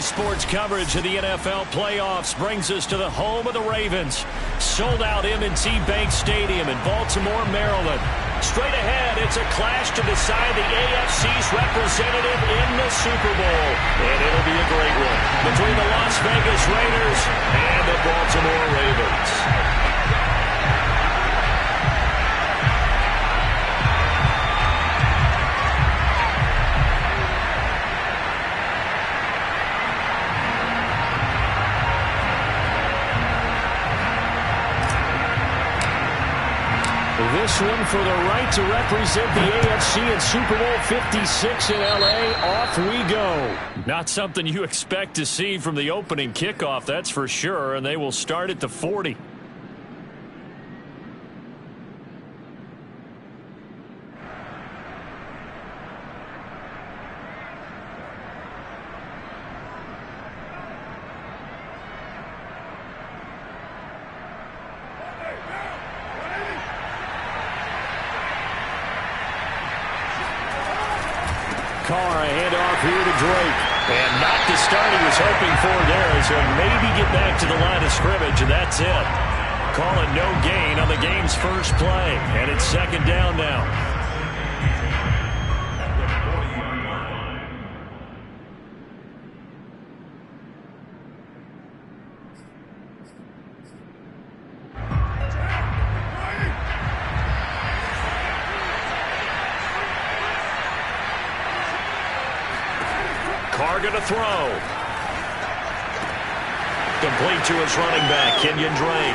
Sports coverage of the NFL playoffs brings us to the home of the Ravens. Sold out M&T Bank Stadium in Baltimore, Maryland. Straight ahead, it's a clash to decide the AFC's representative in the Super Bowl. And it'll be a great one between the Las Vegas Raiders and the Baltimore Ravens. This one for the right to represent the AFC in Super Bowl 56 in L.A. Off we go. Not something you expect to see from the opening kickoff, that's for sure, and they will start at the 40. Carr, a handoff here to Drake. And not the start he was hoping for there, so maybe get back to the line of scrimmage, and that's it. Calling no gain on the game's first play, and it's second down now. Carr going to throw. Complete to his running back, Kenyon Drake.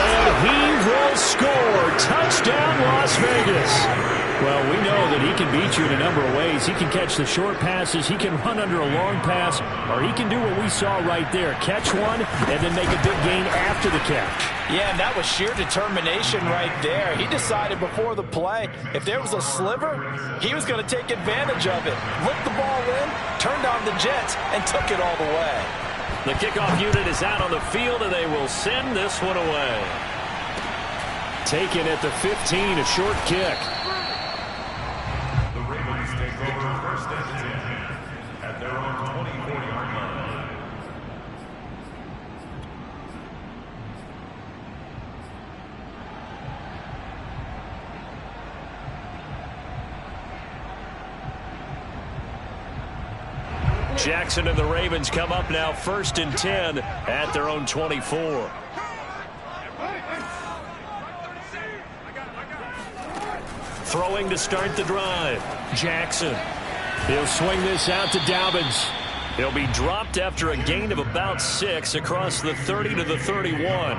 And he will score. Touchdown, Las Vegas. Well, we know that he can beat you in a number of ways. He can catch the short passes, he can run under a long pass, or he can do what we saw right there, catch one and then make a big gain after the catch. Yeah, and that was sheer determination right there. He decided before the play, if there was a sliver, he was going to take advantage of it. Looked the ball in, turned on the Jets, and took it all the way. The kickoff unit is out on the field, and they will send this one away. Taken at the 15, a short kick. At their own 24-yard line. Jackson and the Ravens come up now 1st and 10 at their own 24. Throwing to start the drive. Jackson. He'll swing this out to Dobbins. He'll be dropped after a gain of about 6 across the 30 to the 31.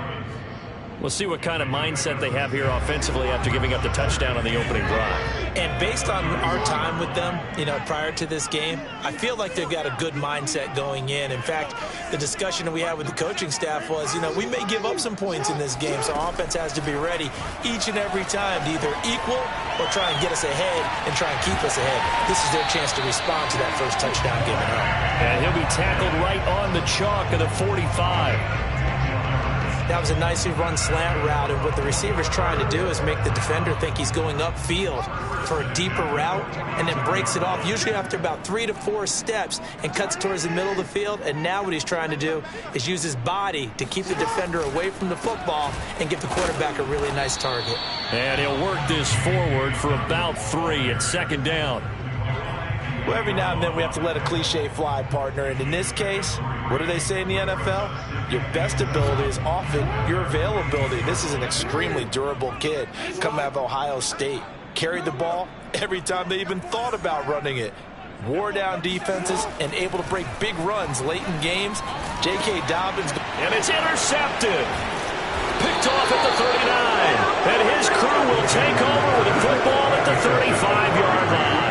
We'll see what kind of mindset they have here offensively after giving up the touchdown on the opening drive. And based on our time with them, prior to this game, I feel like they've got a good mindset going in. In fact, the discussion that we had with the coaching staff was, we may give up some points in this game, so our offense has to be ready each and every time to either equal or try and get us ahead and try and keep us ahead. This is their chance to respond to that first touchdown given up. And he'll be tackled right on the chalk of the 45. That was a nicely run slant route, and what the receiver's trying to do is make the defender think he's going upfield for a deeper route and then breaks it off, usually after about 3 to 4 steps, and cuts towards the middle of the field. And now what he's trying to do is use his body to keep the defender away from the football and give the quarterback a really nice target. And he'll work this forward for about 3 at second down. Well, every now and then we have to let a cliche fly, partner. And in this case, what do they say in the NFL? Your best ability is often your availability. This is an extremely durable kid coming out of Ohio State. Carried the ball every time they even thought about running it. Wore down defenses and able to break big runs late in games. J.K. Dobbins. And it's intercepted. Picked off at the 39. And his crew will take over with the football at the 35-yard line.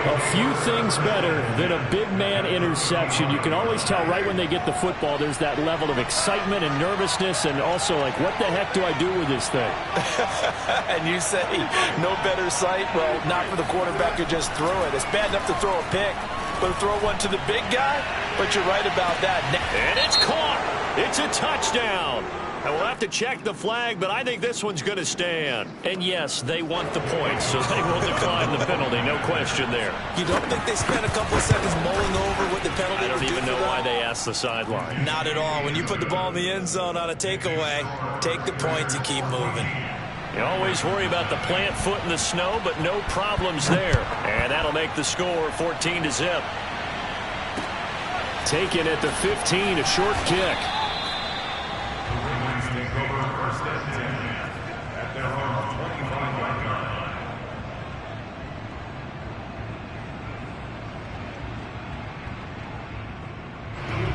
A few things better than a big man interception. You can always tell right when they get the football, there's that level of excitement and nervousness, and also like, what the heck do I do with this thing? And you say, no better sight? Well, not for the quarterback to just throw it. It's bad enough to throw a pick, but to throw one to the big guy? But you're right about that. And it's caught. It's a touchdown. And we'll have to check the flag, but I think this one's going to stand. And yes, they want the points, so they will decline the penalty. No question there. You don't think they spent a couple of seconds mulling over what the penalty I would don't do even for know them? why they asked the sideline. Not at all. When you put the ball in the end zone on a takeaway, take the points and keep moving. You always worry about the plant foot in the snow, but no problems there. And that'll make the score 14-0. Taken at the 15, a short kick.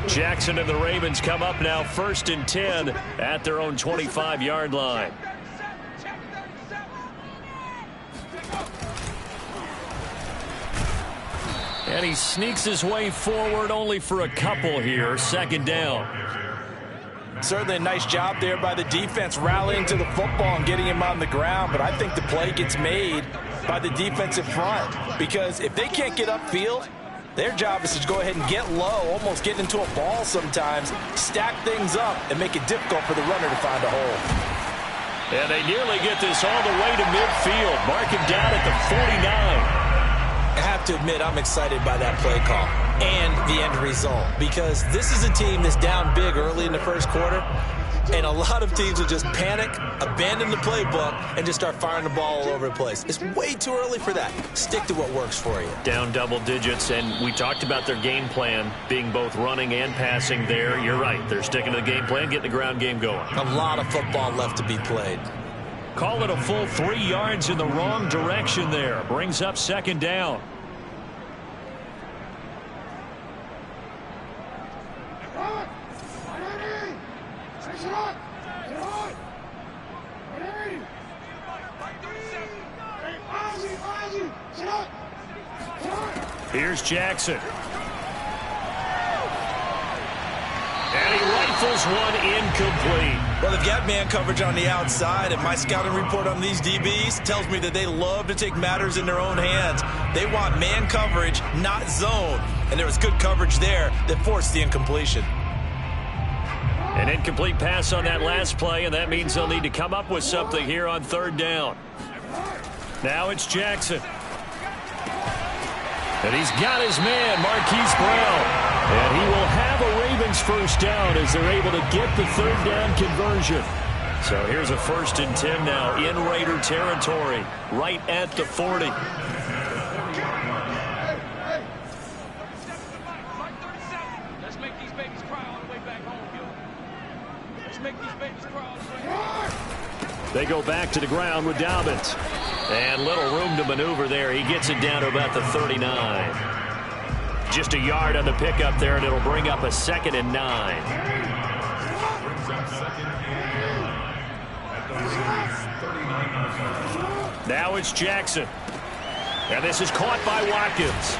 Jackson and the Ravens come up now 1st and 10 at their own 25-yard line. And he sneaks his way forward only for a couple here. 2nd down. Certainly a nice job there by the defense rallying to the football and getting him on the ground, but I think the play gets made by the defensive front, because if they can't get upfield, their job is to go ahead and get low, almost get into a ball sometimes, stack things up, and make it difficult for the runner to find a hole. And they nearly get this all the way to midfield. Mark him down at the 49. I have to admit, I'm excited by that play call and the end result, because this is a team that's down big early in the first quarter, and a lot of teams will just panic, abandon the playbook, and just start firing the ball all over the place. It's way too early for that. Stick to what works for you. Down double digits, and we talked about their game plan being both running and passing there. You're right. They're sticking to the game plan, getting the ground game going. A lot of football left to be played. Call it a full 3 yards in the wrong direction there. Brings up 2nd down. Here's Jackson. And he rifles one incomplete. Well, they've got man coverage on the outside, and my scouting report on these DBs tells me that they love to take matters in their own hands. They want man coverage, not zone. And there was good coverage there that forced the incompletion. An incomplete pass on that last play, and that means they'll need to come up with something here on 3rd down. Now it's Jackson. And he's got his man, Marquise Brown. And he will have a Ravens 1st down as they're able to get the 3rd down conversion. So here's a 1st and 10 now in Raider territory, right at the 40. Let's make these babies cry all the way back home, yo. Let's make these babies cry all the way back home. They go back to the ground with Dobbins. And little room to maneuver there. He gets it down to about the 39. Just a yard on the pickup there, and it'll bring up a 2nd and 9. Now it's Jackson. And this is caught by Watkins.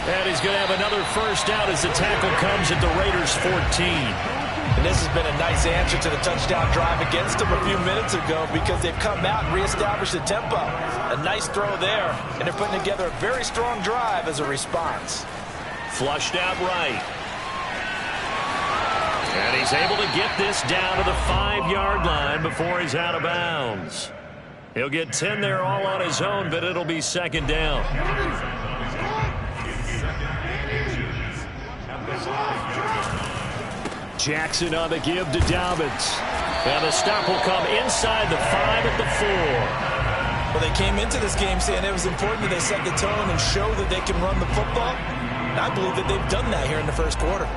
And he's going to have another 1st down as the tackle comes at the Raiders 14. And this has been a nice answer to the touchdown drive against them a few minutes ago, because they've come out and reestablished the tempo. A nice throw there, and they're putting together a very strong drive as a response. Flushed out right. And he's able to get this down to the 5-yard line before he's out of bounds. He'll get 10 there all on his own, but it'll be 2nd down. Jackson on the give to Dobbins. And the stop will come inside the 5 at the 4. Well, they came into this game saying it was important that they set the tone and show that they can run the football. And I believe that they've done that here in the 1st quarter.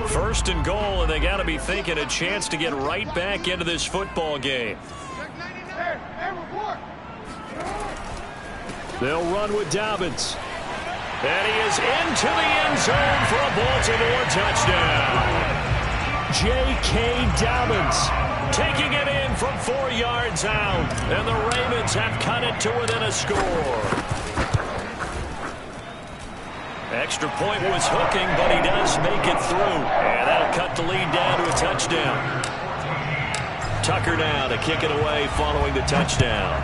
First and goal, and they got to be thinking a chance to get right back into this football game. They'll run with Dobbins. And he is into the end zone for a Baltimore touchdown. J.K. Dobbins taking it in from 4 yards out. And the Ravens have cut it to within a score. Extra point was hooking, but he does make it through. And that'll cut the lead down to a touchdown. Tucker now to kick it away following the touchdown.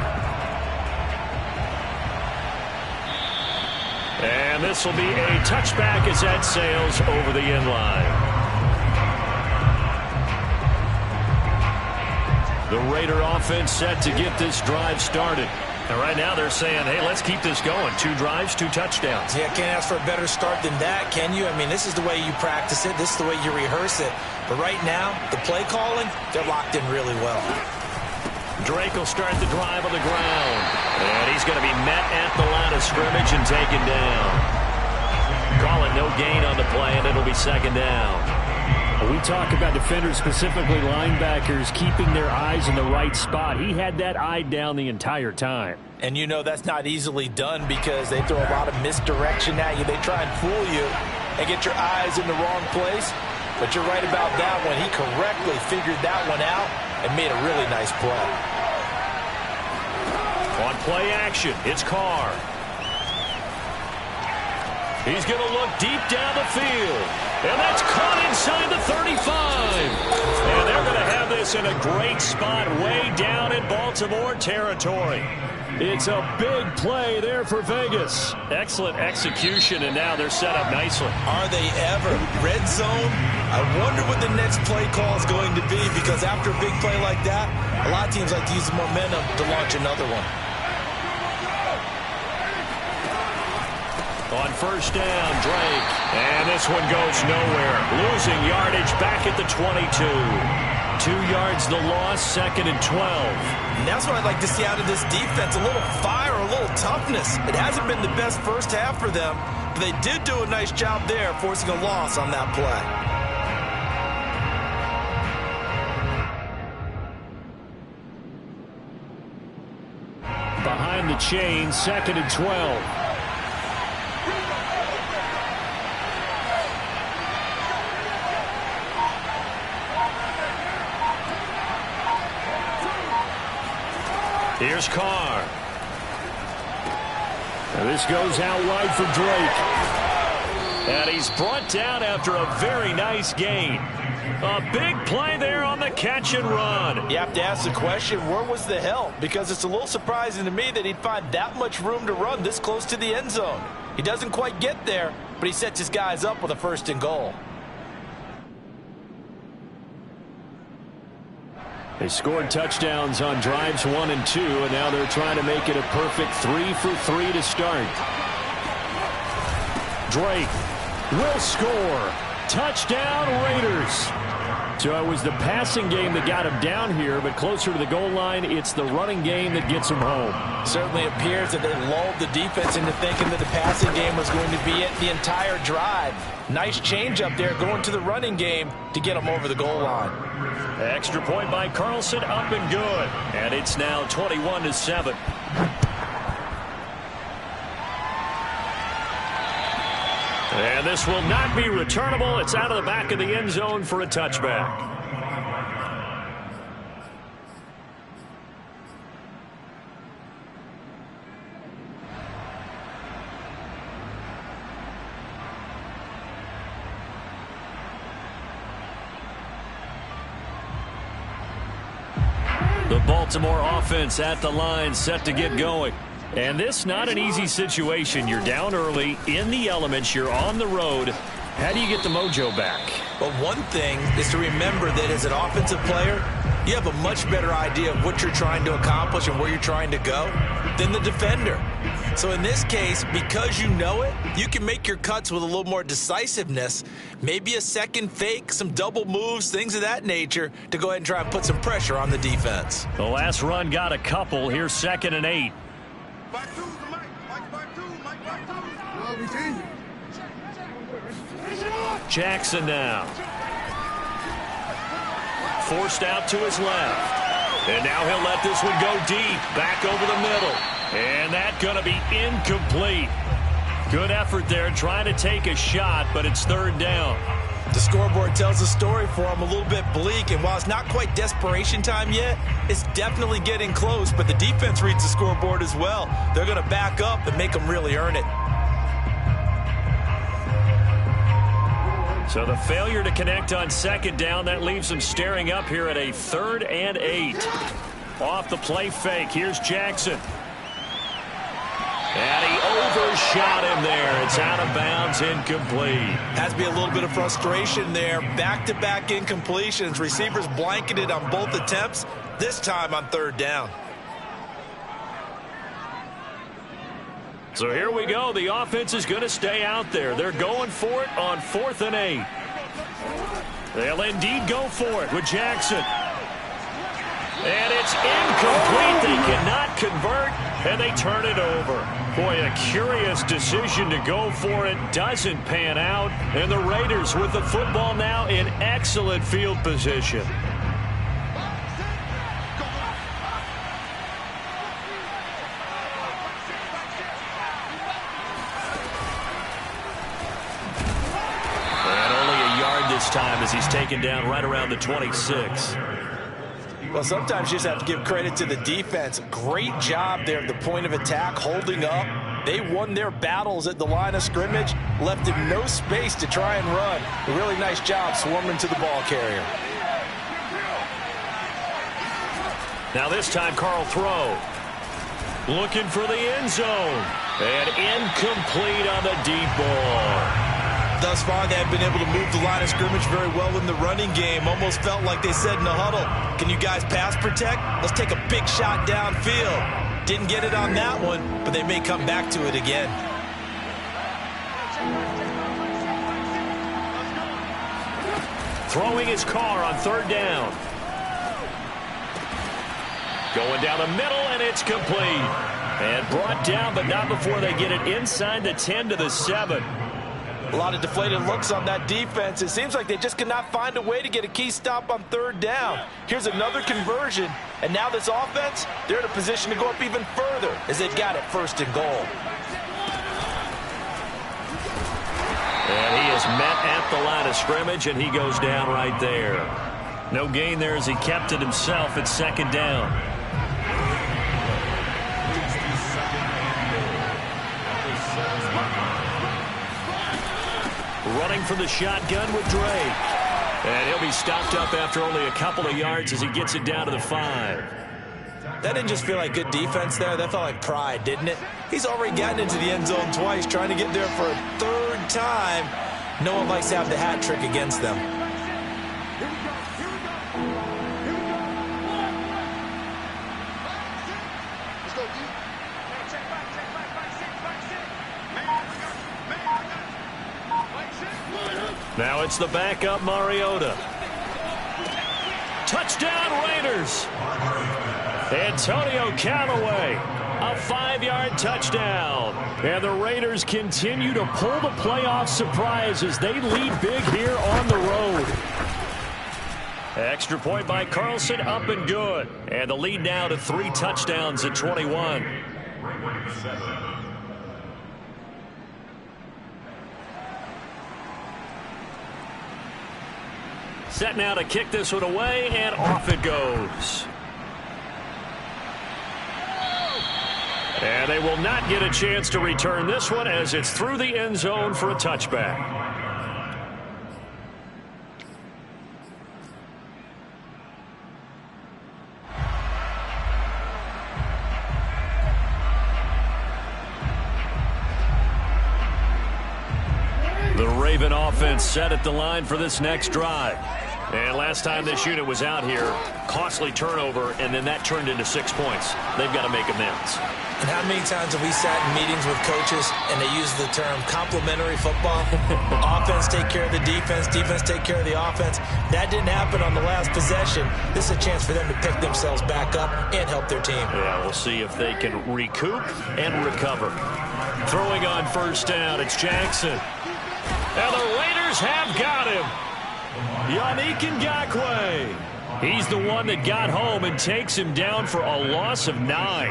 And this will be a touchback as that sails over the end line. The Raider offense set to get this drive started. And right now they're saying, hey, let's keep this going. 2 drives, 2 touchdowns. Yeah, can't ask for a better start than that, can you? I mean, this is the way you practice it. This is the way you rehearse it. But right now, the play calling, they're locked in really well. Drake will start the drive on the ground. And he's going to be met at the line of scrimmage and taken down. Call it no gain on the play, and it'll be 2nd down. We talk about defenders, specifically linebackers, keeping their eyes in the right spot. He had that eye down the entire time. And you know that's not easily done because they throw a lot of misdirection at you. They try and fool you and get your eyes in the wrong place. But you're right about that one. He correctly figured that one out and made a really nice play. On play action, it's Carr. He's going to look deep down the field. And that's caught inside the 35. And they're going to have this in a great spot way down in Baltimore territory. It's a big play there for Vegas. Excellent execution, and now they're set up nicely. Are they ever? Red zone? I wonder what the next play call is going to be, because after a big play like that, a lot of teams like to use the momentum to launch another one. On 1st down, Drake. And this one goes nowhere. Losing yardage back at the 22. 2 yards the loss, 2nd and 12. And that's what I'd like to see out of this defense. A little fire, a little toughness. It hasn't been the best first half for them, but they did do a nice job there, forcing a loss on that play. Behind the chain, 2nd and 12. Here's Carr. And this goes out wide for Drake. And he's brought down after a very nice gain. A big play there on the catch and run. You have to ask the question, where was the help? Because it's a little surprising to me that he'd find that much room to run this close to the end zone. He doesn't quite get there, but he sets his guys up with a 1st and goal. They scored touchdowns on drives 1 and 2, and now they're trying to make it a perfect 3 for 3 to start. Drake will score. Touchdown, Raiders. So it was the passing game that got him down here, but closer to the goal line, it's the running game that gets him home. Certainly appears that they lulled the defense into thinking that the passing game was going to be it the entire drive. Nice change up there going to the running game to get him over the goal line. Extra point by Carlson, up and good. And it's now 21-7. And this will not be returnable. It's out of the back of the end zone for a touchback. The Baltimore offense at the line, set to get going. And this not an easy situation. You're down early, in the elements, you're on the road. How do you get the mojo back? Well, one thing is to remember that as an offensive player, you have a much better idea of what you're trying to accomplish and where you're trying to go than the defender. So in this case, because you know it, you can make your cuts with a little more decisiveness, maybe a second fake, some double moves, things of that nature, to go ahead and try and put some pressure on the defense. The last run got a couple. Here's 2nd and 8. Jackson now. Forced out to his left. And now he'll let this one go deep. Back over the middle. And that's going to be incomplete. Good effort there trying to take a shot, but it's 3rd down. The scoreboard tells the story for him, a little bit bleak, and while it's not quite desperation time yet, it's definitely getting close, but the defense reads the scoreboard as well. They're going to back up and make them really earn it. So the failure to connect on second down, that leaves them staring up here at a 3rd and 8. Off the play fake, here's Jackson. And he overshot him there. It's out of bounds, incomplete. Has to be a little bit of frustration there. Back-to-back incompletions. Receivers blanketed on both attempts, this time on 3rd down. So here we go. The offense is going to stay out there. They're going for it on 4th and 8. They'll indeed go for it with Jackson. And it's incomplete. They cannot convert, and they turn it over. Boy, a curious decision to go for it. Doesn't pan out, and the Raiders with the football now in excellent field position. And only a yard this time as he's taken down right around the 26. Well, sometimes you just have to give credit to the defense. Great job there at the point of attack, holding up. They won their battles at the line of scrimmage, left him no space to try and run. A really nice job swarming to the ball carrier. Now this time, Carl throw. Looking for the end zone. And incomplete on the deep ball. Thus far, they have been able to move the line of scrimmage very well in the running game. Almost felt like they said in the huddle, can you guys pass protect? Let's take a big shot downfield. Didn't get it on that one, but they may come back to it again. Throwing his car on 3rd down. Going down the middle, and it's complete. And brought down, but not before they get it inside the 10 to the 7. A lot of deflated looks on that defense. It seems like they just cannot find a way to get a key stop on 3rd down. Here's another conversion, and now this offense, they're in a position to go up even further as they've got it 1st and goal. And he is met at the line of scrimmage, and he goes down right there. No gain there as he kept it himself at 2nd down. Running from the shotgun with Drake. And he'll be stopped up after only a couple of yards as he gets it down to the 5. That didn't just feel like good defense there. That felt like pride, didn't it? He's already gotten into the end zone twice, trying to get there for a 3rd time. No one likes to have the hat trick against them. Now it's the backup Mariota. Touchdown Raiders. Antonio Callaway, a 5-yard touchdown. And the Raiders continue to pull the playoff surprise as they lead big here on the road. Extra point by Carlson, up and good. And the lead now to 3 touchdowns at 21. Set now to kick this one away, and off it goes. And they will not get a chance to return this one as it's through the end zone for a touchback. The Raven offense set at the line for this next drive. And last time this unit was out here, costly turnover, and then that turned into 6 points. They've got to make amends. And how many times have we sat in meetings with coaches and they use the term complementary football? Offense take care of the defense, defense take care of the offense. That didn't happen on the last possession. This is a chance for them to pick themselves back up and help their team. Yeah, we'll see if they can recoup and recover. Throwing on 1st down, it's Jackson. And the Raiders have got him. Yannick Ngakoue. He's the one that got home and takes him down for a loss of 9.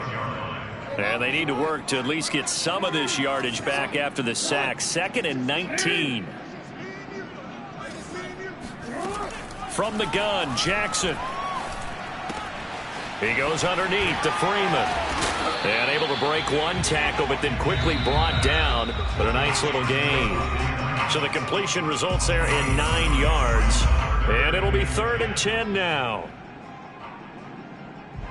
And they need to work to at least get some of this yardage back after the sack. 2nd and 19. From the gun, Jackson. He goes underneath to Freeman. And able to break one tackle, but then quickly brought down. But a nice little gain. So the completion results there in 9 yards. And it'll be 3rd and 10 now.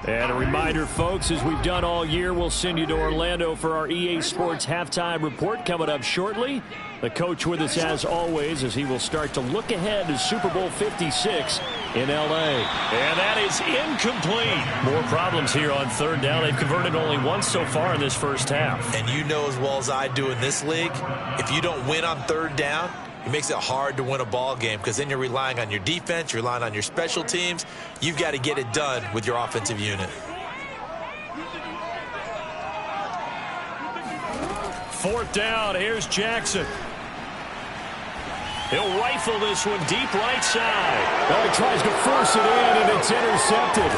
And a reminder, folks, as we've done all year, we'll send you to Orlando for our EA Sports halftime report coming up shortly. The coach with us as always as he will start to look ahead to Super Bowl 56 in L.A. And that is incomplete. More problems here on 3rd down. They've converted only once so far in this first half. And you know as well as I do in this league, if you don't win on 3rd down, it makes it hard to win a ball game because then you're relying on your defense, you're relying on your special teams. You've got to get it done with your offensive unit. 4th down. Here's Jackson. He'll rifle this one deep right side. Oh, he tries to force it in, and it's intercepted.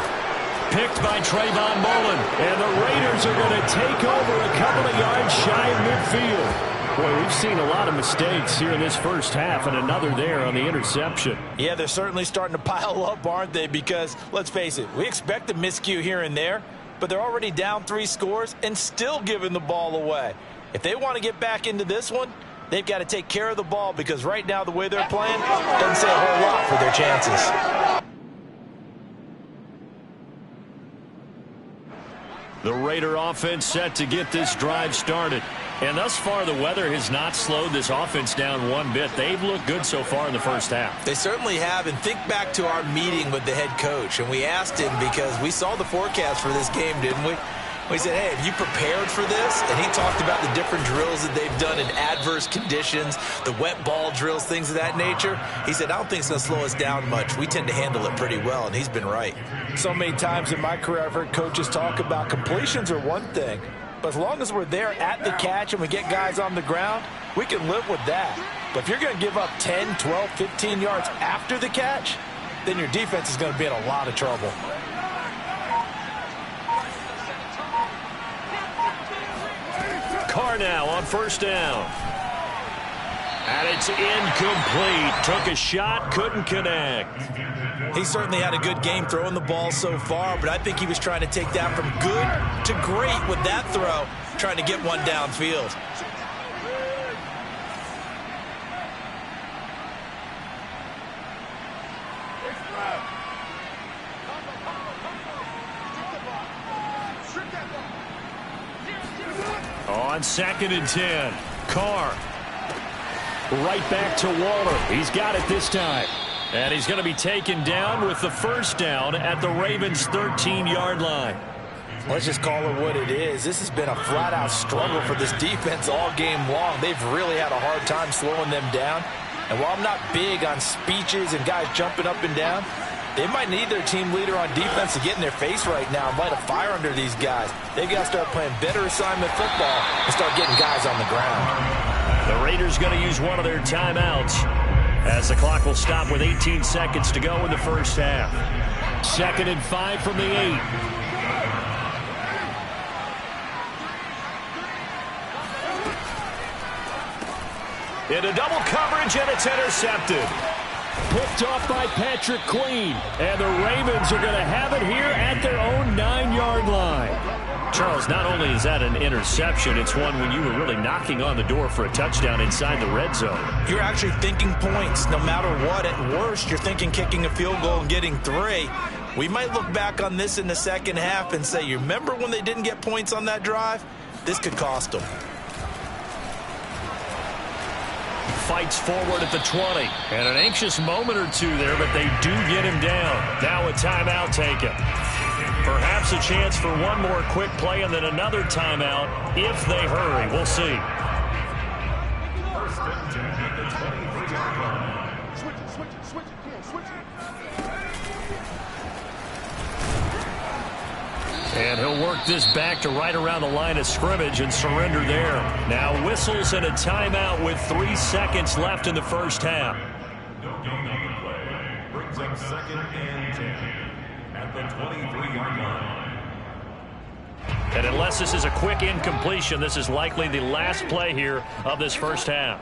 Picked by Trayvon Mullen. And the Raiders are going to take over a couple of yards shy of midfield. Boy, we've seen a lot of mistakes here in this first half, and another there on the interception. Yeah, they're certainly starting to pile up, aren't they? Because, let's face it, we expect a miscue here and there, but they're already down 3 scores and still giving the ball away. If they want to get back into this one, they've got to take care of the ball because right now the way they're playing doesn't say a whole lot for their chances. The Raider offense set to get this drive started. And thus far, the weather has not slowed this offense down one bit. They've looked good so far in the first half. They certainly have. And think back to our meeting with the head coach. And we asked him because we saw the forecast for this game, didn't we? We said, hey, have you prepared for this? And he talked about the different drills that they've done in adverse conditions, the wet ball drills, things of that nature. He said, I don't think it's going to slow us down much. We tend to handle it pretty well, and he's been right. So many times in my career, I've heard coaches talk about completions are one thing. But as long as we're there at the catch and we get guys on the ground, we can live with that. But if you're going to give up 10, 12, 15 yards after the catch, then your defense is going to be in a lot of trouble. Carr now on 1st down. And it's incomplete. Took a shot, couldn't connect. He certainly had a good game throwing the ball so far, but I think he was trying to take that from good to great with that throw, trying to get one downfield. On 2nd and 10, Carr. Right back to Waller. He's got it this time. And he's going to be taken down with the 1st down at the Ravens' 13-yard line. Let's just call it what it is. This has been a flat-out struggle for this defense all game long. They've really had a hard time slowing them down. And while I'm not big on speeches and guys jumping up and down, they might need their team leader on defense to get in their face right now and light a fire under these guys. They've got to start playing better assignment football and start getting guys on the ground. The Raiders going to use one of their timeouts as the clock will stop with 18 seconds to go in the first half. 2nd and 5 from the 8. Into double coverage, and it's intercepted. Picked off by Patrick Queen. And the Ravens are going to have it here at their own 9-yard line. Charles, not only is that an interception, it's one when you were really knocking on the door for a touchdown inside the red zone. You're actually thinking points no matter what. At worst, you're thinking kicking a field goal and getting 3. We might look back on this in the second half and say, you remember when they didn't get points on that drive? This could cost them. Fights forward at the 20. And an anxious moment or two there, but they do get him down. Now a timeout taken. Perhaps a chance for one more quick play and then another timeout if they hurry. We'll see. 1st and 10 at the 23-yard line. Switch it. Come on, switch it. And he'll work this back to right around the line of scrimmage and surrender there. Now whistles and a timeout with 3 seconds left in the first half. No gain on the play. Brings up 2nd and 10 at the 23-yard line. And unless this is a quick incompletion, this is likely the last play here of this first half.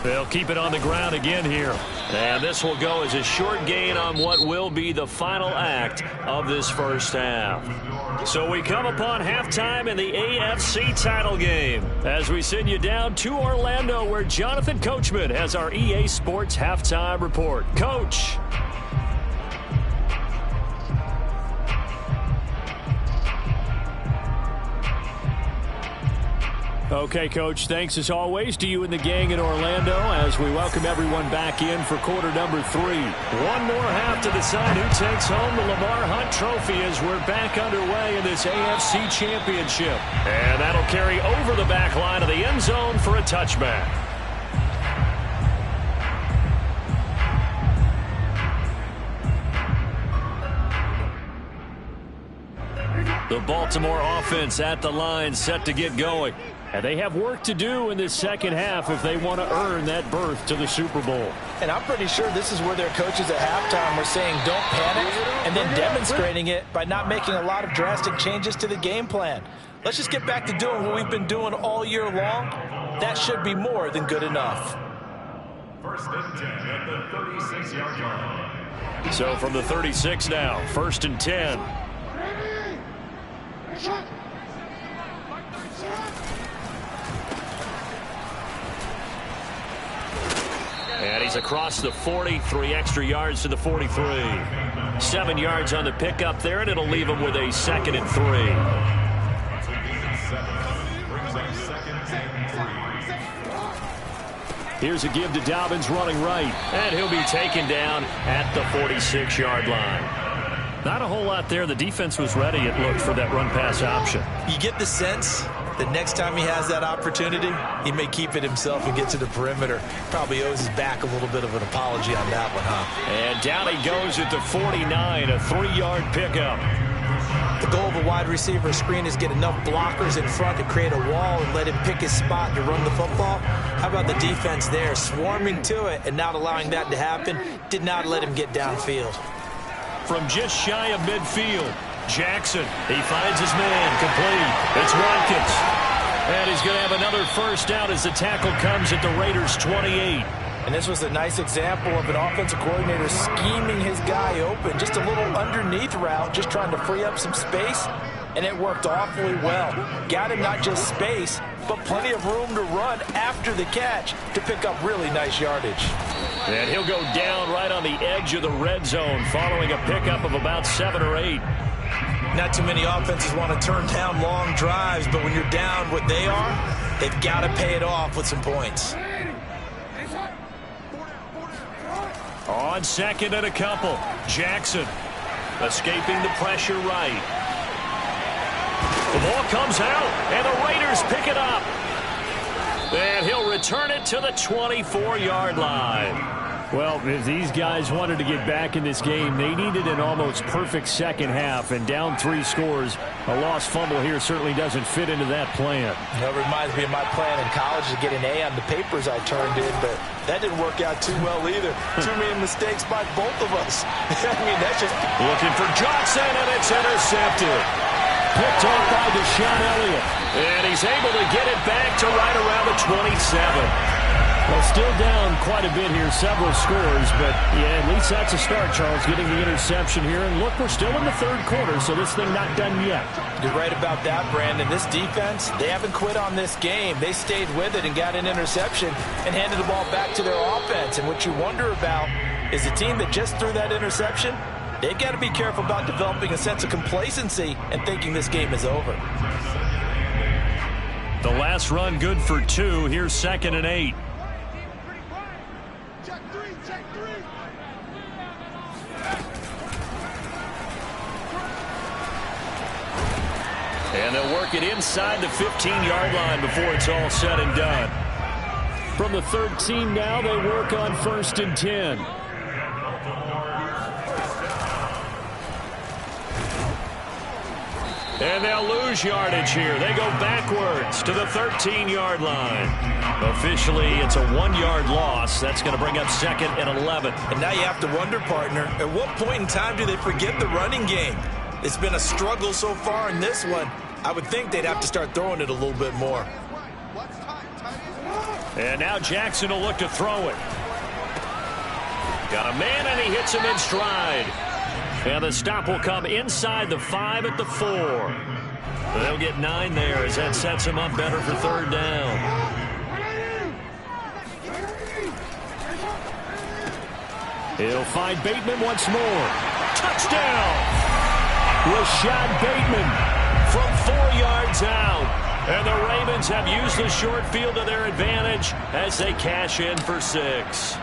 They'll keep it on the ground again here. And this will go as a short gain on what will be the final act of this first half. So we come upon halftime in the AFC title game as we send you down to Orlando, where Jonathan Coachman has our EA Sports halftime report. Coach. Okay, Coach, thanks as always to you and the gang in Orlando as we welcome everyone back in for quarter number 3. One more half to decide who takes home the Lamar Hunt Trophy as we're back underway in this AFC Championship. And that'll carry over the back line of the end zone for a touchback. The Baltimore offense at the line set to get going. And they have work to do in this second half if they want to earn that berth to the Super Bowl. And I'm pretty sure this is where their coaches at halftime were saying don't panic, and then demonstrating it by not making a lot of drastic changes to the game plan. Let's just get back to doing what we've been doing all year long. That should be more than good enough. First and 10 at the 36-yard line. So from the 36 now, first and 10. And he's across the 40, 3 extra yards to the 43. 7 yards on the pickup there, and it'll leave him with a 2nd and 3. Here's a give to Dobbins running right, and he'll be taken down at the 46-yard line. Not a whole lot there. The defense was ready, it looked, for that run-pass option. You get the sense that next time he has that opportunity, he may keep it himself and get to the perimeter. Probably owes his back a little bit of an apology on that one, huh? And down he goes at the 49, a 3-yard pickup. The goal of a wide receiver screen is get enough blockers in front to create a wall and let him pick his spot to run the football. How about the defense there, swarming to it and not allowing that to happen? Did not let him get downfield. From just shy of midfield, Jackson, he finds his man, complete. It's Watkins. And he's going to have another first down as the tackle comes at the Raiders' 28. And this was a nice example of an offensive coordinator scheming his guy open. Just a little underneath route, just trying to free up some space. And it worked awfully well. Got him not just space, but plenty of room to run after the catch to pick up really nice yardage. And he'll go down right on the edge of the red zone following a pickup of about 7 or 8. Not too many offenses want to turn down long drives, but when you're down what they are, they've got to pay it off with some points. On 2nd and a couple, Jackson escaping the pressure right. The ball comes out, and the Raiders pick it up. And he'll return it to the 24-yard line. Well, if these guys wanted to get back in this game, they needed an almost perfect second half, and down 3 scores. A lost fumble here certainly doesn't fit into that plan. That reminds me of my plan in college to get an A on the papers I turned in, but that didn't work out too well either. Too many mistakes by both of us. I mean, that's just... Looking for Johnson, and it's intercepted. Picked off by Deshaun Elliott. And he's able to get it back to right around the 27. Well, still down quite a bit here, several scores, but yeah, at least that's a start, Charles, getting the interception here. And look, we're still in the 3rd quarter, so this thing not done yet. You're right about that, Brandon. This defense, they haven't quit on this game. They stayed with it and got an interception and handed the ball back to their offense. And what you wonder about is the team that just threw that interception, they've got to be careful about developing a sense of complacency and thinking this game is over. The last run good for 2. Here's 2nd and 8. And they'll work it inside the 15-yard line before it's all said and done. From the 13 now, they work on 1st and 10. And they'll lose yardage here. They go backwards to the 13-yard line. Officially, it's a 1-yard loss. That's going to bring up 2nd and 11. And now you have to wonder, partner, at what point in time do they forget the running game? It's been a struggle so far in this one. I would think they'd have to start throwing it a little bit more. And now Jackson will look to throw it. Got a man, and he hits him in stride. And the stop will come inside the 5 at the 4. They'll get 9 there as that sets him up better for third down. He'll find Bateman once more. Touchdown! Rashad Bateman from 4 yards out. And the Ravens have used the short field to their advantage as they cash in for 6.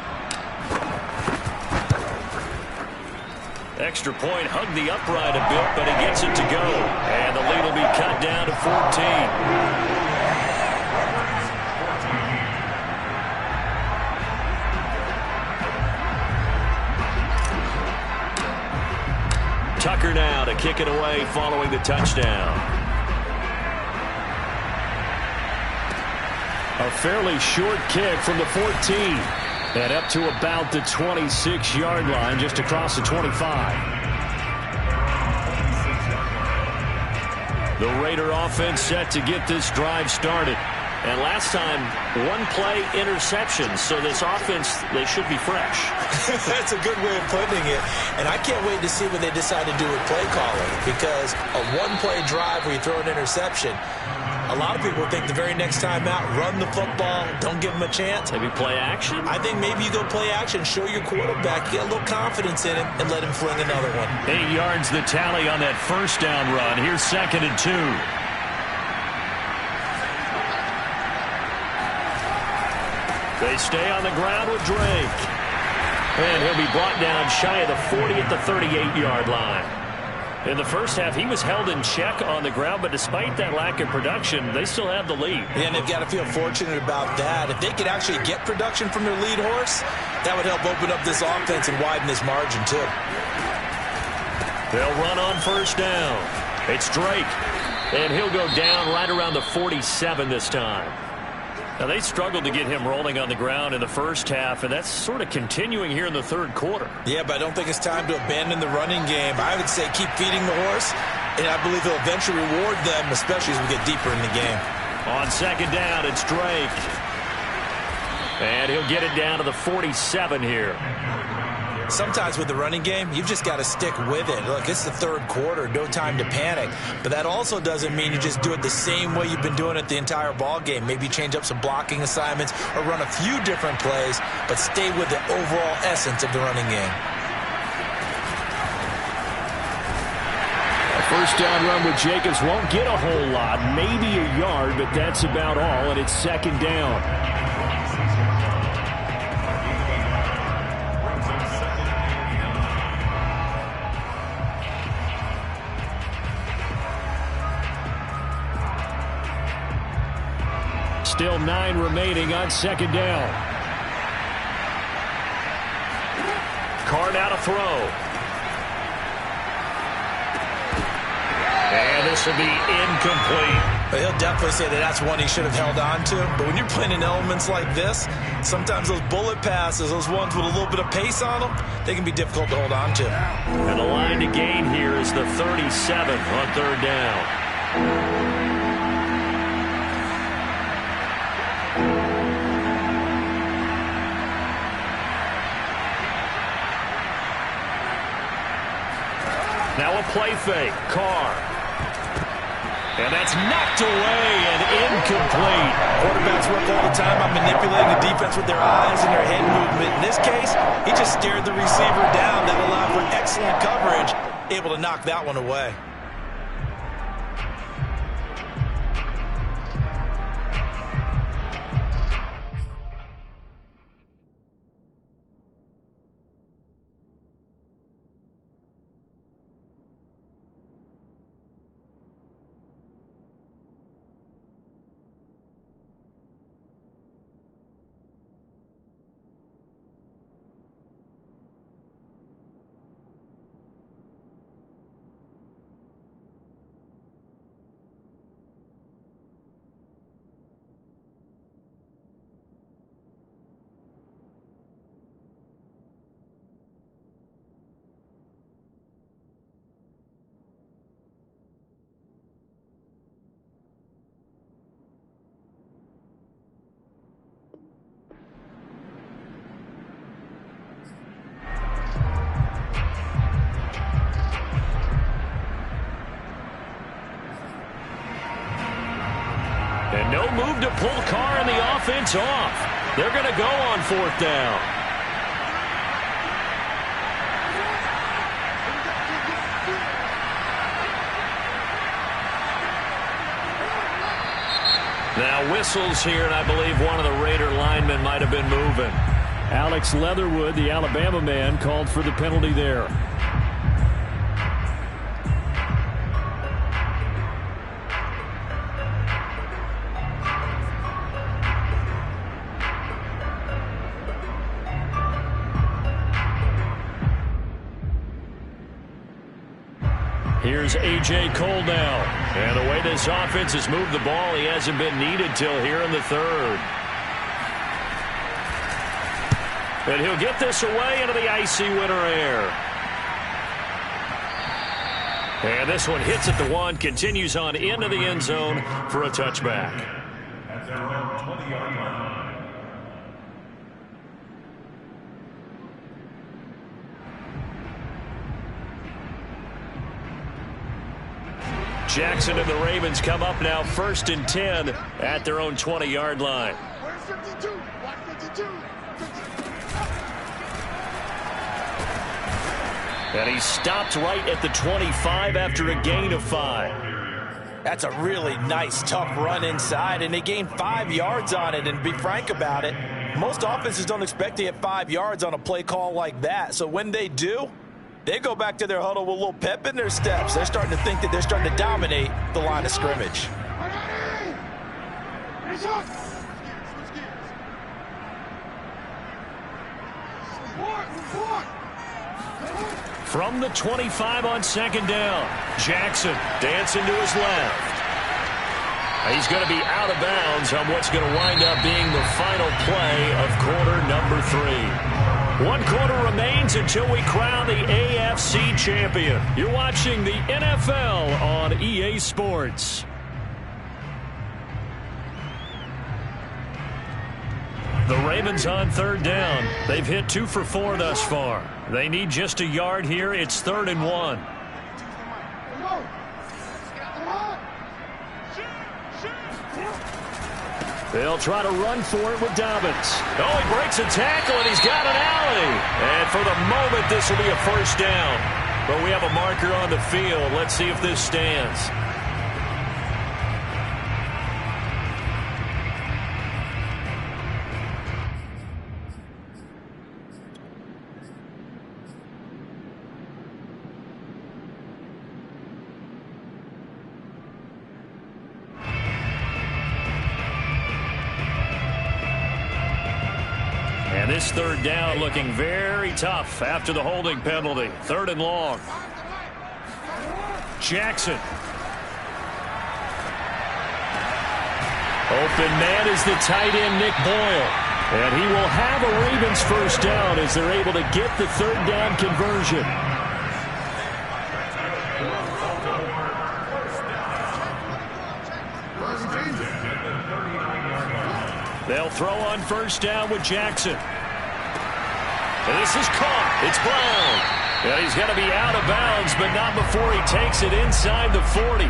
Extra point hugged the upright a bit, but he gets it to go. And the lead will be cut down to 14. Tucker now to kick it away following the touchdown. A fairly short kick from the 14. And up to about the 26-yard line, just across the 25. The Raider offense set to get this drive started. And last time, one-play interception. So this offense, they should be fresh. That's a good way of putting it. And I can't wait to see what they decide to do with play calling. Because a one-play drive where you throw an interception, a lot of people think the very next time out, run the football, don't give them a chance. Maybe play action? I think maybe you go play action, show your quarterback, get a little confidence in him, and let him fling another one. 8 yards the tally on that first down run. Here's 2nd and 2. They stay on the ground with Drake. And he'll be brought down shy of the 40 at the 38-yard line. In the first half, he was held in check on the ground, but despite that lack of production, they still have the lead. And they've got to feel fortunate about that. If they could actually get production from their lead horse, that would help open up this offense and widen this margin, too. They'll run on first down. It's Drake, and he'll go down right around the 47 this time. Now, they struggled to get him rolling on the ground in the first half, and that's sort of continuing here in the third quarter. Yeah, but I don't think it's time to abandon the running game. I would say keep feeding the horse, and I believe he'll eventually reward them, especially as we get deeper in the game. On second down, it's Drake. And he'll get it down to the 47 here. Sometimes with the running game, you've just got to stick with it. Look, it's the third quarter, no time to panic. But that also doesn't mean you just do it the same way you've been doing it the entire ball game. Maybe change up some blocking assignments or run a few different plays, but stay with the overall essence of the running game. A first down run with Jacobs won't get a whole lot, maybe a yard, but that's about all, and it's second down. Still 9 remaining on second down. Carr now to throw. And this will be incomplete. He'll definitely say that that's one he should have held on to. But when you're playing in elements like this, sometimes those bullet passes, those ones with a little bit of pace on them, they can be difficult to hold on to. And the line to gain here is the 37 on third down. Now a play fake. Carr. And that's knocked away and incomplete. Quarterbacks work all the time on manipulating the defense with their eyes and their head movement. In this case, he just stared the receiver down. That allowed for excellent coverage, able to knock that one away. And no move to pull Carr and the offense off. They're going to go on 4th down. Now whistles here, and I believe one of the Raider linemen might have been moving. Alex Leatherwood, the Alabama man, called for the penalty there. Here's A.J. Cole now. And the way this offense has moved the ball, he hasn't been needed till here in the 3rd. And he'll get this away into the icy winter air. And this one hits at the 1, continues on into the end zone for a touchback. At their own 20-yard line. Jackson and the Ravens come up now 1st and 10 at their own 20-yard line. Where's 52? Watch 52. And he stopped right at the 25 after a gain of 5. That's a really nice, tough run inside, and they gained 5 yards on it. And to be frank about it, most offenses don't expect to get 5 yards on a play call like that. So when they do, they go back to their huddle with a little pep in their steps. They're starting to think that they're starting to dominate the line of scrimmage. From the 25 on 2nd down, Jackson dancing to his left. He's going to be out of bounds on what's going to wind up being the final play of quarter number 3. 1 quarter remains until we crown the AFC champion. You're watching the NFL on EA Sports. The Ravens on 3rd down. They've hit 2 for 4 thus far. They need just a yard here. It's 3rd and 1. They'll try to run for it with Dobbins. Oh, he breaks a tackle, and he's got an alley. And for the moment, this will be a 1st down. But we have a marker on the field. Let's see if this stands. And this 3rd down looking very tough after the holding penalty. 3rd and long. Jackson. Open man is the tight end, Nick Boyle. And he will have a Ravens 1st down as they're able to get the 3rd down conversion. They'll throw on 1st down with Jackson. And this is caught. It's Brown. And he's got to be out of bounds, but not before he takes it inside the 40.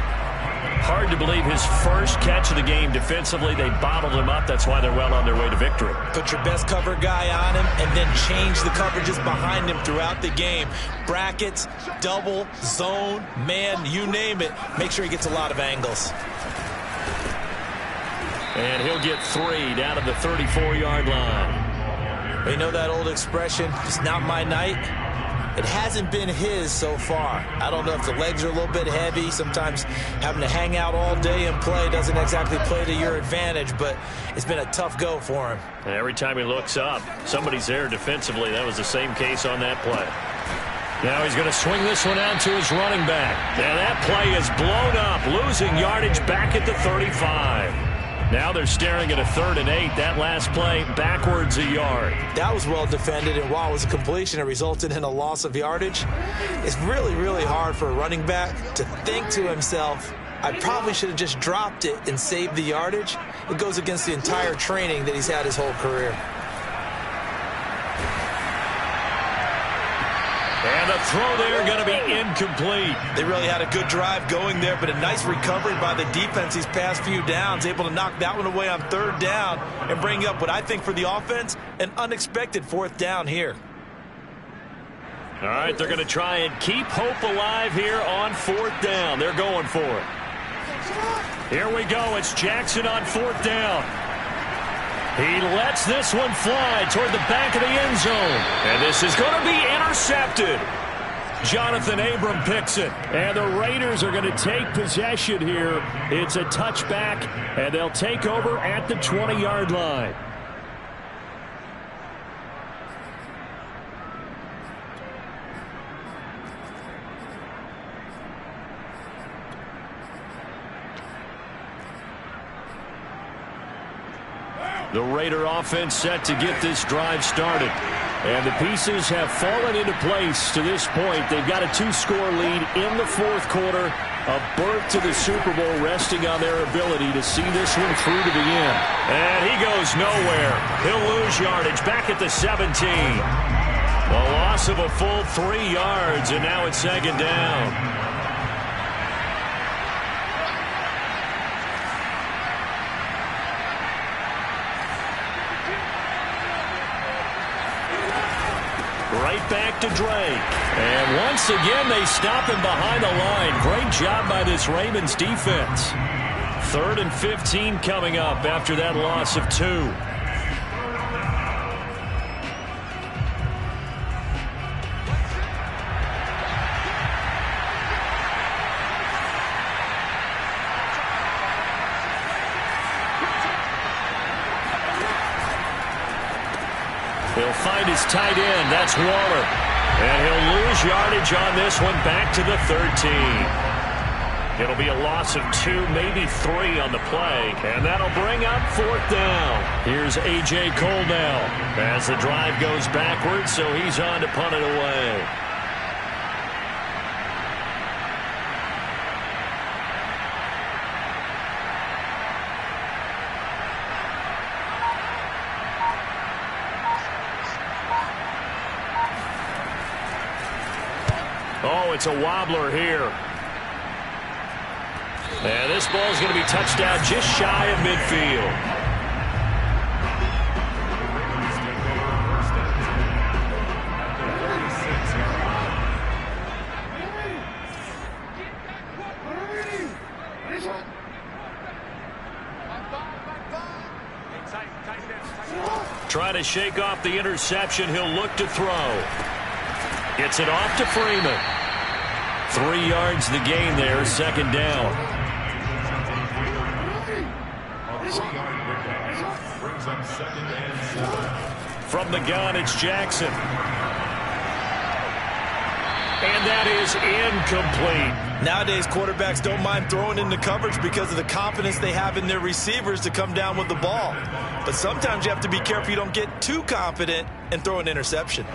Hard to believe his first catch of the game defensively. They bottled him up. That's why they're well on their way to victory. Put your best cover guy on him and then change the coverages behind him throughout the game. Brackets, double, zone, man, you name it. Make sure he gets a lot of angles. And he'll get 3 down at the 34-yard line. You know that old expression, it's not my night? It hasn't been his so far. I don't know if the legs are a little bit heavy. Sometimes having to hang out all day and play doesn't exactly play to your advantage, but it's been a tough go for him. And every time he looks up, somebody's there defensively. That was the same case on that play. Now he's going to swing this one out to his running back. And that play is blown up, losing yardage back at the 35. Now they're staring at a 3rd and 8. That last play, backwards a yard. That was well defended, and while it was a completion, it resulted in a loss of yardage. It's really, really hard for a running back to think to himself, I probably should have just dropped it and saved the yardage. It goes against the entire training that he's had his whole career. And the throw there going to be incomplete. They really had a good drive going there, but a nice recovery by the defense these past few downs, able to knock that one away on 3rd down and bring up what I think for the offense, an unexpected 4th down here. All right, they're going to try and keep hope alive here on 4th down. They're going for it. Here we go. It's Jackson on 4th down. He lets this one fly toward the back of the end zone. And this is going to be intercepted. Jonathan Abram picks it. And the Raiders are going to take possession here. It's a touchback, and they'll take over at the 20-yard line. The Raider offense set to get this drive started. And the pieces have fallen into place to this point. They've got a 2-score lead in the 4th quarter. A berth to the Super Bowl resting on their ability to see this one through to the end. And he goes nowhere. He'll lose yardage back at the 17. A loss of a full 3 yards, and now it's 2nd down. Right back to Drake. And once again, they stop him behind the line. Great job by this Ravens defense. 3rd and 15 coming up after that loss of 2. He'll find his tight end. That's Waller. And he'll lose yardage on this one back to the 13. It'll be a loss of 2, maybe 3 on the play. And that'll bring up 4th down. Here's A.J. Cole now as the drive goes backwards, so he's on to punt it away. Oh, it's a wobbler here. And this ball is going to be touched down just shy of midfield. Trying to shake off the interception. He'll look to throw. Gets it off to Freeman. 3 yards the gain there, 2nd down. From the gun, it's Jackson. And that is incomplete. Nowadays, quarterbacks don't mind throwing into coverage because of the confidence they have in their receivers to come down with the ball. But sometimes you have to be careful you don't get too confident and throw an interception.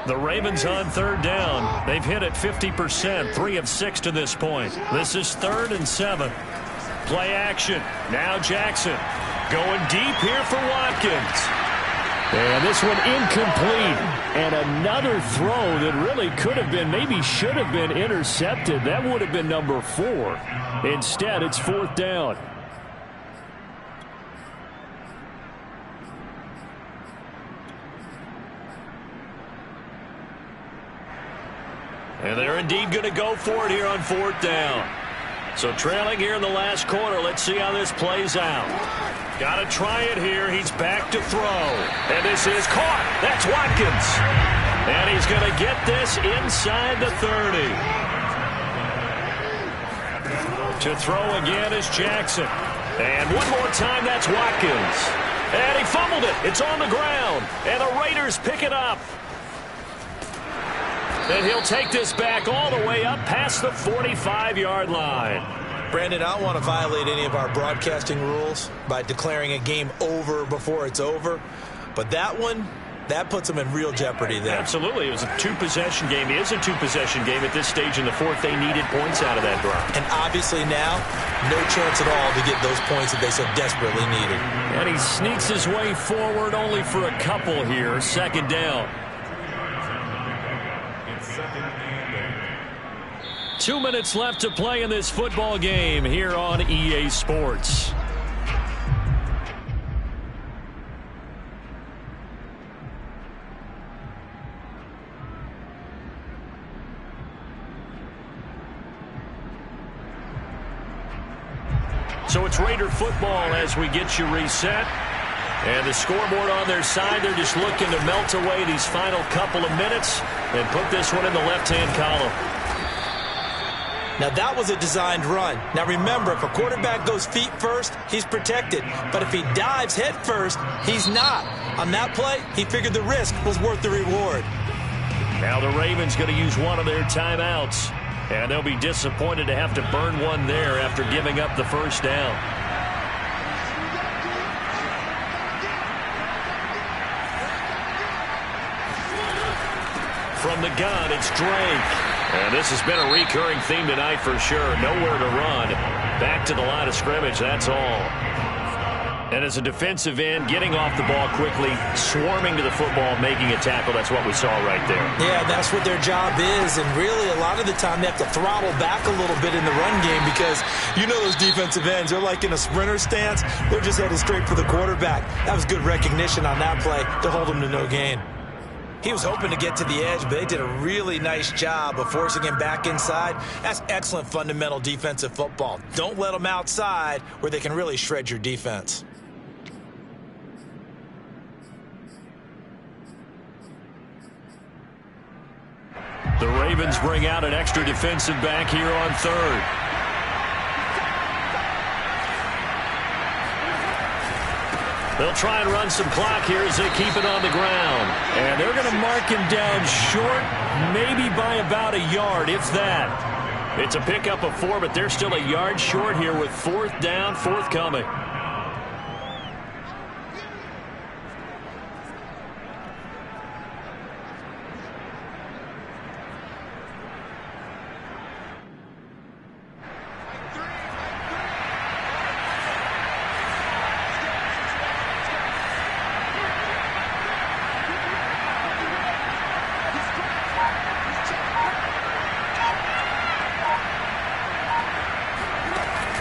The Ravens on 3rd down. They've hit it 50%, 3 of 6 to this point. This is 3rd and 7. Play action. Now Jackson going deep here for Watkins. And this one incomplete. And another throw that really could have been, maybe should have been intercepted. That would have been number 4. Instead, it's 4th down. And they're indeed going to go for it here on 4th down. So trailing here in the last quarter. Let's see how this plays out. Got to try it here. He's back to throw. And this is caught. That's Watkins. And he's going to get this inside the 30. To throw again is Jackson. And one more time, that's Watkins. And he fumbled it. It's on the ground. And the Raiders pick it up. And he'll take this back all the way up past the 45-yard line. Brandon, I don't want to violate any of our broadcasting rules by declaring a game over before it's over. But that puts them in real jeopardy there. Absolutely. It was a two-possession game. It is a two-possession game at this stage in the fourth. They needed points out of that drive. And obviously now, no chance at all to get those points that they so desperately needed. And he sneaks his way forward only for a couple here. Second down. It's second and 8. 2 minutes left to play in this football game here on EA Sports. So it's Raider football as we get you reset. And the scoreboard on their side, they're just looking to melt away these final couple of minutes and put this one in the left-hand column. Now, that was a designed run. Now, remember, if a quarterback goes feet first, he's protected. But if he dives head first, he's not. On that play, he figured the risk was worth the reward. Now the Ravens going to use one of their timeouts. And they'll be disappointed to have to burn one there after giving up the first down. From the gun, it's Drake. And this has been a recurring theme tonight for sure. Nowhere to run. Back to the line of scrimmage, that's all. And as a defensive end, getting off the ball quickly, swarming to the football, making a tackle, that's what we saw right there. Yeah, that's what their job is. And really, a lot of the time, they have to throttle back a little bit in the run game because you know those defensive ends, they're like in a sprinter stance. They're just headed straight for the quarterback. That was good recognition on that play to hold him to no gain. He was hoping to get to the edge, but they did a really nice job of forcing him back inside. That's excellent fundamental defensive football. Don't let them outside where they can really shred your defense. The Ravens bring out an extra defensive back here on third. They'll try and run some clock here as they keep it on the ground. And they're going to mark him down short, maybe by about a yard, if that. It's a pickup of 4, but they're still a yard short here with fourth down, forthcoming.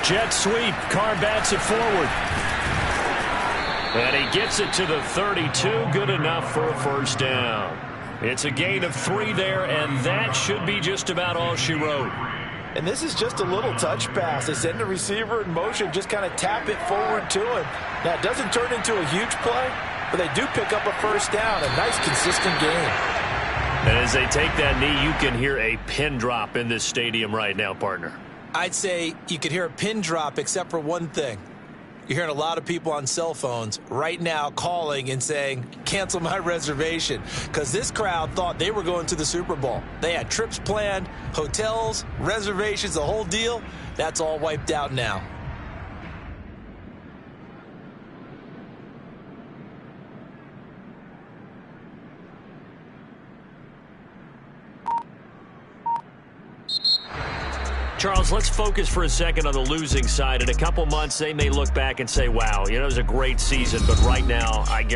Jet sweep. Carr bats it forward. And he gets it to the 32. Good enough for a first down. It's a gain of 3 there, and that should be just about all she wrote. And this is just a little touch pass. They send the receiver in motion, just kind of tap it forward to him. Now, it doesn't turn into a huge play, but they do pick up a first down. A nice, consistent game. And as they take that knee, you can hear a pin drop in this stadium right now, partner. I'd say you could hear a pin drop except for one thing. You're hearing a lot of people on cell phones right now calling and saying, cancel my reservation, because this crowd thought they were going to the Super Bowl. They had trips planned, hotels, reservations, the whole deal. That's all wiped out now. Charles, let's focus for a second on the losing side. In a couple months, they may look back and say, wow, it was a great season. But right now, I guess